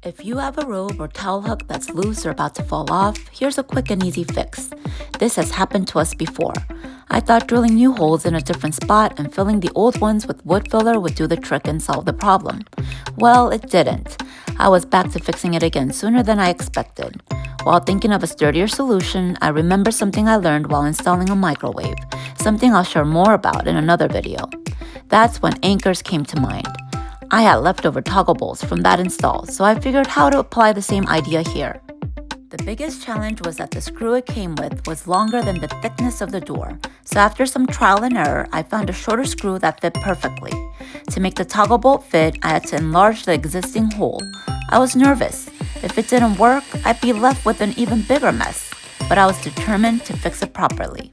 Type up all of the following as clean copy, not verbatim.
If you have a robe or towel hook that's loose or about to fall off, here's a quick and easy fix. This has happened to us before. I thought drilling new holes in a different spot and filling the old ones with wood filler would do the trick and solve the problem. Well, it didn't. I was back to fixing it again sooner than I expected. While thinking of a sturdier solution, I remembered something I learned while installing a microwave, something I'll share more about in another video. That's when anchors came to mind. I had leftover toggle bolts from that install, so I figured how to apply the same idea here. The biggest challenge was that the screw it came with was longer than the thickness of the door, so after some trial and error, I found a shorter screw that fit perfectly. To make the toggle bolt fit, I had to enlarge the existing hole. I was nervous. If it didn't work, I'd be left with an even bigger mess, but I was determined to fix it properly.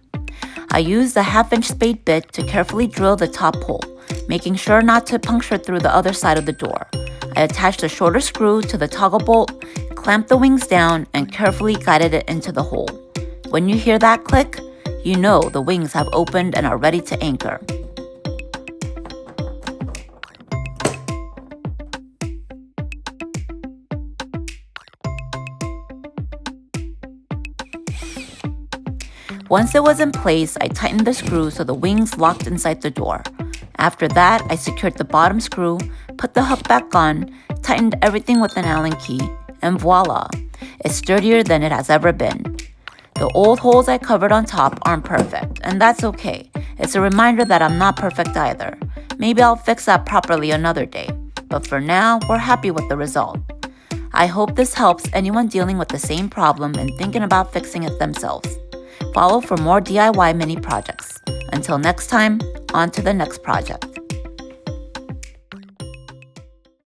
I used a 1/2-inch spade bit to carefully drill the top hole, making sure not to puncture through the other side of the door. I attached a shorter screw to the toggle bolt, clamped the wings down, and carefully guided it into the hole. When you hear that click, you know the wings have opened and are ready to anchor. Once it was in place, I tightened the screw so the wings locked inside the door. After that, I secured the bottom screw, put the hook back on, tightened everything with an Allen key, and voila! It's sturdier than it has ever been. The old holes I covered on top aren't perfect, and that's okay. It's a reminder that I'm not perfect either. Maybe I'll fix that properly another day, but for now, we're happy with the result. I hope this helps anyone dealing with the same problem and thinking about fixing it themselves. Follow for more DIY mini projects. Until next time, on to the next project.